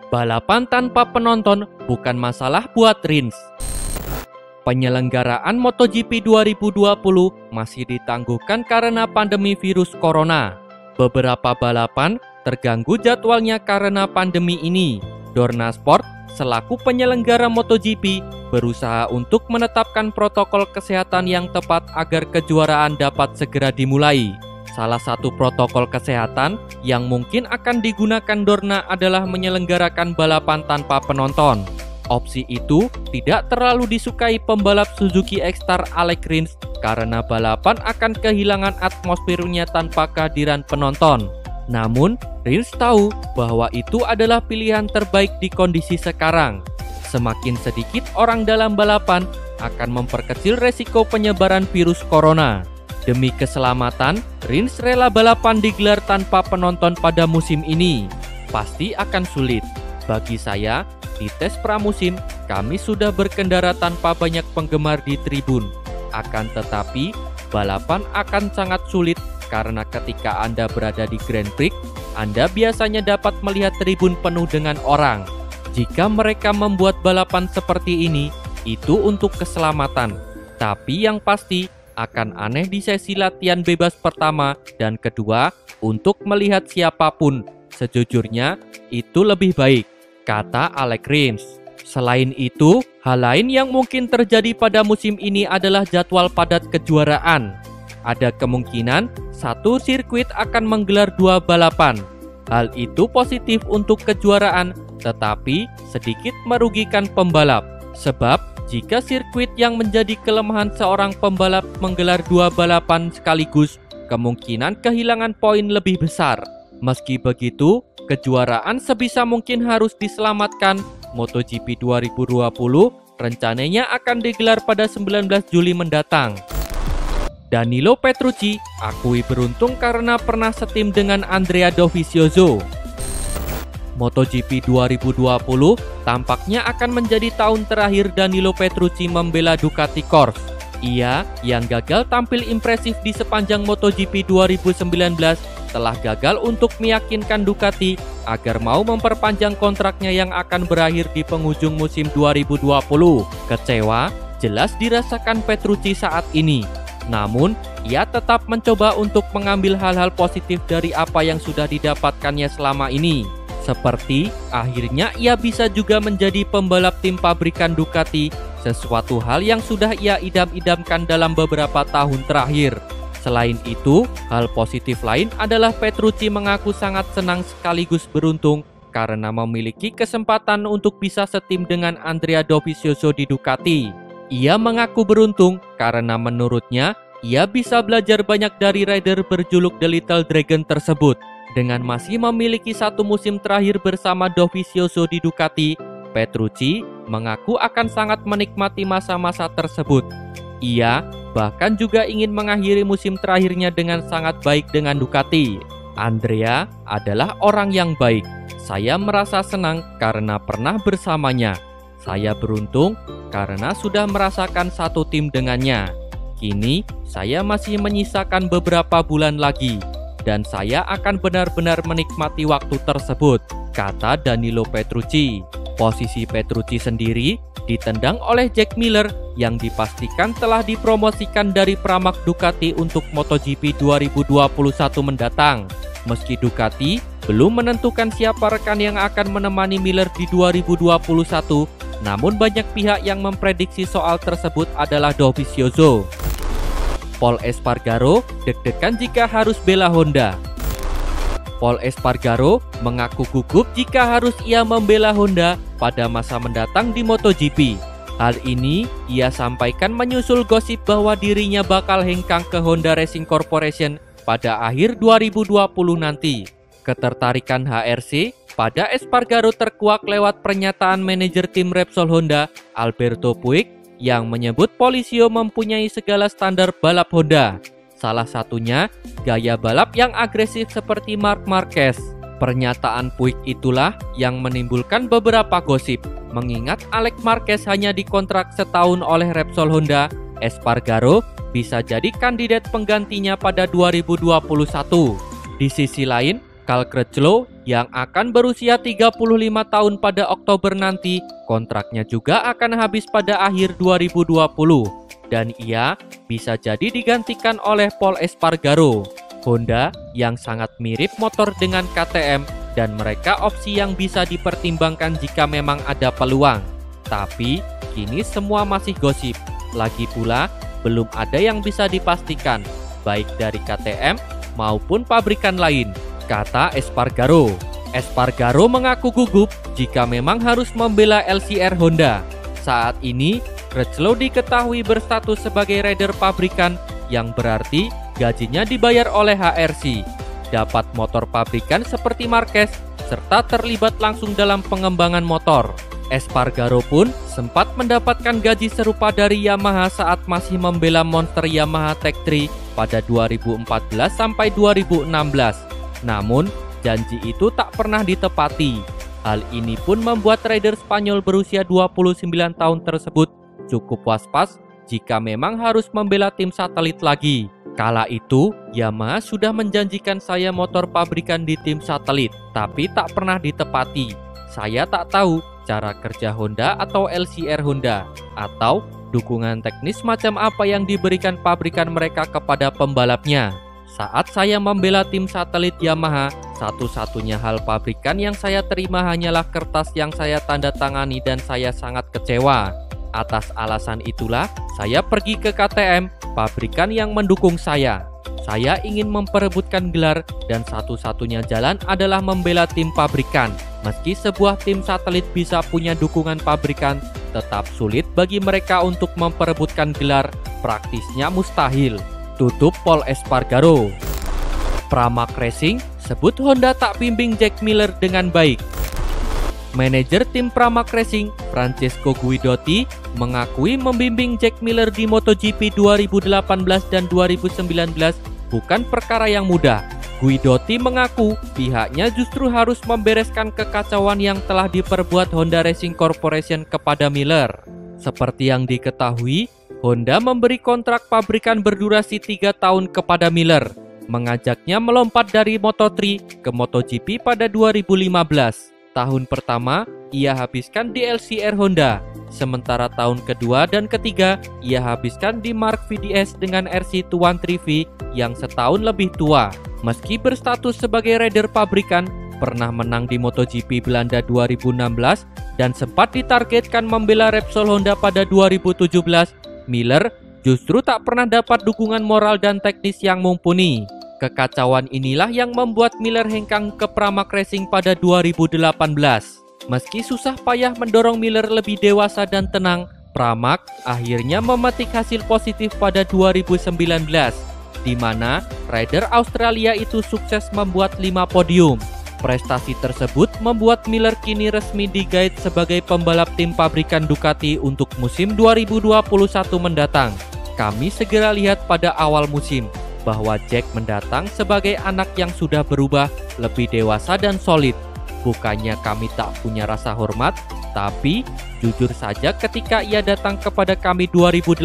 Balapan tanpa penonton bukan masalah buat Rins. Penyelenggaraan MotoGP 2020 masih ditangguhkan karena pandemi virus corona. Beberapa balapan terganggu jadwalnya karena pandemi ini. Dorna Sport selaku penyelenggara MotoGP berusaha untuk menetapkan protokol kesehatan yang tepat agar kejuaraan dapat segera dimulai. Salah satu protokol kesehatan yang mungkin akan digunakan Dorna adalah menyelenggarakan balapan tanpa penonton. Opsi itu tidak terlalu disukai pembalap Suzuki X-Star Alex Rins karena balapan akan kehilangan atmosfernya tanpa kehadiran penonton. Namun, Rins tahu bahwa itu adalah pilihan terbaik di kondisi sekarang. Semakin sedikit orang dalam balapan akan memperkecil resiko penyebaran virus corona. Demi keselamatan, Rins rela balapan digelar tanpa penonton pada musim ini. Pasti akan sulit. Bagi saya, di tes pramusim, kami sudah berkendara tanpa banyak penggemar di tribun. Akan tetapi, balapan akan sangat sulit karena ketika Anda berada di Grand Prix, Anda biasanya dapat melihat tribun penuh dengan orang. Jika mereka membuat balapan seperti ini, itu untuk keselamatan. Tapi yang pasti, akan aneh di sesi latihan bebas pertama dan kedua untuk melihat siapapun. Sejujurnya, itu lebih baik, kata Alex Rins. Selain itu, hal lain yang mungkin terjadi pada musim ini adalah jadwal padat kejuaraan. Ada kemungkinan satu sirkuit akan menggelar 2 balapan. Hal itu positif untuk kejuaraan, tetapi sedikit merugikan pembalap. Sebab, jika sirkuit yang menjadi kelemahan seorang pembalap menggelar 2 balapan sekaligus, kemungkinan kehilangan poin lebih besar. Meski begitu, kejuaraan sebisa mungkin harus diselamatkan. MotoGP 2020 rencananya akan digelar pada 19 Juli mendatang. Danilo Petrucci akui beruntung karena pernah setim dengan Andrea Dovizioso. MotoGP 2020 tampaknya akan menjadi tahun terakhir Danilo Petrucci membela Ducati Corse. Ia yang gagal tampil impresif di sepanjang MotoGP 2019 telah gagal untuk meyakinkan Ducati agar mau memperpanjang kontraknya yang akan berakhir di penghujung musim 2020. Kecewa jelas dirasakan Petrucci saat ini. Namun, ia tetap mencoba untuk mengambil hal-hal positif dari apa yang sudah didapatkannya selama ini. Seperti akhirnya ia bisa juga menjadi pembalap tim pabrikan Ducati, sesuatu hal yang sudah ia idam-idamkan dalam beberapa tahun terakhir. Selain itu, hal positif lain adalah Petrucci mengaku sangat senang sekaligus beruntung karena memiliki kesempatan untuk bisa setim dengan Andrea Dovizioso di Ducati. Ia mengaku beruntung karena menurutnya ia bisa belajar banyak dari rider berjuluk The Little Dragon tersebut. Dengan masih memiliki 1 musim terakhir bersama Dovizioso di Ducati, Petrucci mengaku akan sangat menikmati masa-masa tersebut. Ia bahkan juga ingin mengakhiri musim terakhirnya dengan sangat baik dengan Ducati. Andrea adalah orang yang baik. Saya merasa senang karena pernah bersamanya. Saya beruntung karena sudah merasakan satu tim dengannya. Kini saya masih menyisakan beberapa bulan lagi dan saya akan benar-benar menikmati waktu tersebut, kata Danilo Petrucci. Posisi Petrucci sendiri ditendang oleh Jack Miller yang dipastikan telah dipromosikan dari Pramac Ducati untuk MotoGP 2021 mendatang. Meski Ducati belum menentukan siapa rekan yang akan menemani Miller di 2021, namun banyak pihak yang memprediksi soal tersebut adalah Dovizioso. Pol Espargaro deg-degan jika harus bela Honda. Pol Espargaro mengaku gugup jika harus ia membela Honda pada masa mendatang di MotoGP. Hal ini ia sampaikan menyusul gosip bahwa dirinya bakal hengkang ke Honda Racing Corporation pada akhir 2020 nanti. Ketertarikan HRC pada Espargaro terkuak lewat pernyataan manajer tim Repsol Honda, Alberto Puig, yang menyebut Policio mempunyai segala standar balap Honda. Salah satunya, gaya balap yang agresif seperti Marc Marquez. Pernyataan Puig itulah yang menimbulkan beberapa gosip. Mengingat Alex Marquez hanya dikontrak setahun oleh Repsol Honda, Espargaro bisa jadi kandidat penggantinya pada 2021. Di sisi lain, Cal Crutchlow yang akan berusia 35 tahun pada Oktober nanti, kontraknya juga akan habis pada akhir 2020 dan ia bisa jadi digantikan oleh Pol Espargaro. Honda yang sangat mirip motor dengan KTM dan mereka opsi yang bisa dipertimbangkan jika memang ada peluang. Tapi kini semua masih gosip. Lagi pula belum ada yang bisa dipastikan baik dari KTM maupun pabrikan lain, kata Espargaro. Espargaro mengaku gugup jika memang harus membela LCR Honda. Saat ini, Crutchlow diketahui berstatus sebagai rider pabrikan yang berarti gajinya dibayar oleh HRC, dapat motor pabrikan seperti Marquez, serta terlibat langsung dalam pengembangan motor. Espargaro pun sempat mendapatkan gaji serupa dari Yamaha saat masih membela monster Yamaha Tech 3 pada 2014 sampai 2016. Namun, janji itu tak pernah ditepati. Hal ini pun membuat rider Spanyol berusia 29 tahun tersebut cukup was-was jika memang harus membela tim satelit lagi. Kala itu, Yamaha sudah menjanjikan saya motor pabrikan di tim satelit, tapi tak pernah ditepati. Saya tak tahu cara kerja Honda atau LCR Honda, atau dukungan teknis macam apa yang diberikan pabrikan mereka kepada pembalapnya. Saat saya membela tim satelit Yamaha, satu-satunya hal pabrikan yang saya terima hanyalah kertas yang saya tanda tangani dan saya sangat kecewa. Atas alasan itulah, saya pergi ke KTM, pabrikan yang mendukung saya. Saya ingin memperebutkan gelar dan satu-satunya jalan adalah membela tim pabrikan. Meski sebuah tim satelit bisa punya dukungan pabrikan, tetap sulit bagi mereka untuk memperebutkan gelar, praktisnya mustahil. Tutup Pol Espargaro. Pramac Racing sebut Honda tak bimbing Jack Miller dengan baik. Manajer tim Pramac Racing, Francesco Guidotti, mengakui membimbing Jack Miller di MotoGP 2018 dan 2019 bukan perkara yang mudah. Guidotti mengaku pihaknya justru harus membereskan kekacauan yang telah diperbuat Honda Racing Corporation kepada Miller. Seperti yang diketahui, Honda memberi kontrak pabrikan berdurasi 3 tahun kepada Miller, mengajaknya melompat dari Moto3 ke MotoGP pada 2015. Tahun pertama, ia habiskan di LCR Honda, sementara tahun kedua dan ketiga, ia habiskan di Mark VDS dengan RC213V yang setahun lebih tua. Meski berstatus sebagai rider pabrikan, pernah menang di MotoGP Belanda 2016 dan sempat ditargetkan membela Repsol Honda pada 2017, Miller justru tak pernah dapat dukungan moral dan teknis yang mumpuni. Kekacauan inilah yang membuat Miller hengkang ke Pramac Racing pada 2018. Meski susah payah mendorong Miller lebih dewasa dan tenang, Pramac akhirnya memetik hasil positif pada 2019, di mana rider Australia itu sukses membuat 5 podium. Prestasi tersebut membuat Miller kini resmi digait sebagai pembalap tim pabrikan Ducati untuk musim 2021 mendatang. Kami segera lihat pada awal musim bahwa Jack mendatang sebagai anak yang sudah berubah, lebih dewasa dan solid. Bukannya kami tak punya rasa hormat, tapi jujur saja ketika ia datang kepada kami 2018,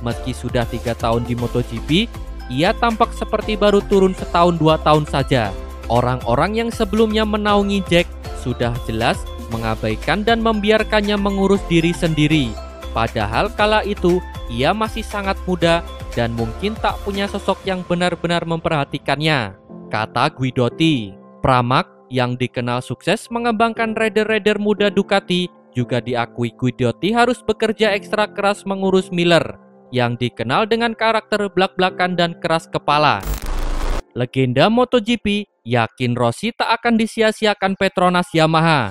meski sudah 3 tahun di MotoGP, ia tampak seperti baru turun setahun 2 tahun saja. Orang-orang yang sebelumnya menaungi Jack sudah jelas mengabaikan dan membiarkannya mengurus diri sendiri. Padahal kala itu ia masih sangat muda dan mungkin tak punya sosok yang benar-benar memperhatikannya, kata Guidotti. Pramac yang dikenal sukses mengembangkan rider-rider muda Ducati juga diakui Guidotti harus bekerja ekstra keras mengurus Miller yang dikenal dengan karakter blak-blakan dan keras kepala. Legenda MotoGP yakin Rossi tak akan disia-siakan Petronas Yamaha.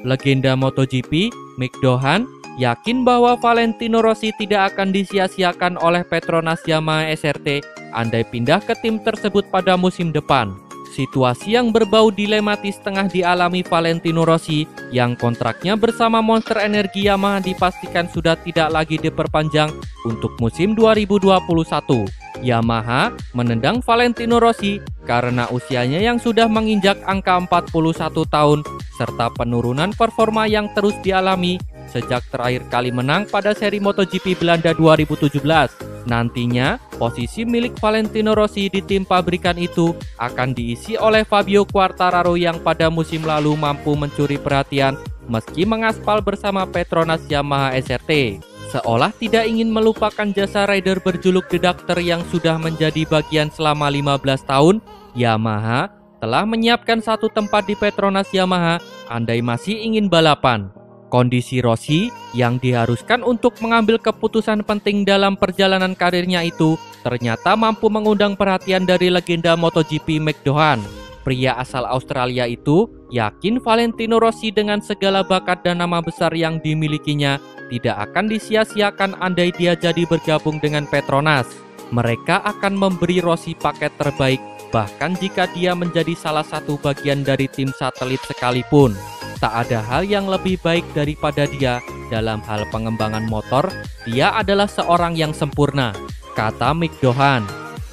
Legenda MotoGP Mick Doohan yakin bahwa Valentino Rossi tidak akan disia-siakan oleh Petronas Yamaha SRT andai pindah ke tim tersebut pada musim depan. Situasi yang berbau dilematis tengah dialami Valentino Rossi yang kontraknya bersama Monster Energy Yamaha dipastikan sudah tidak lagi diperpanjang untuk musim 2021. Yamaha menendang Valentino Rossi karena usianya yang sudah menginjak angka 41 tahun serta penurunan performa yang terus dialami sejak terakhir kali menang pada seri MotoGP Belanda 2017. Nantinya, posisi milik Valentino Rossi di tim pabrikan itu akan diisi oleh Fabio Quartararo yang pada musim lalu mampu mencuri perhatian meski mengaspal bersama Petronas Yamaha SRT. Seolah tidak ingin melupakan jasa rider berjuluk The Doctor yang sudah menjadi bagian selama 15 tahun, Yamaha telah menyiapkan satu tempat di Petronas Yamaha andai masih ingin balapan. Kondisi Rossi yang diharuskan untuk mengambil keputusan penting dalam perjalanan karirnya itu ternyata mampu mengundang perhatian dari legenda MotoGP Mick Doohan. Pria asal Australia itu yakin Valentino Rossi dengan segala bakat dan nama besar yang dimilikinya tidak akan disia-siakan andai dia jadi bergabung dengan Petronas. Mereka akan memberi Rossi paket terbaik bahkan jika dia menjadi salah satu bagian dari tim satelit sekalipun. Tak ada hal yang lebih baik daripada dia dalam hal pengembangan motor, dia adalah seorang yang sempurna, kata Mick Doohan.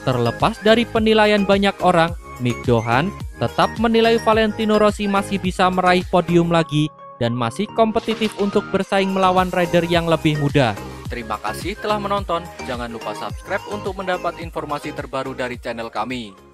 Terlepas dari penilaian banyak orang, Mick Doohan tetap menilai Valentino Rossi masih bisa meraih podium lagi dan masih kompetitif untuk bersaing melawan rider yang lebih muda. Terima kasih telah menonton, jangan lupa subscribe untuk mendapat informasi terbaru dari channel kami.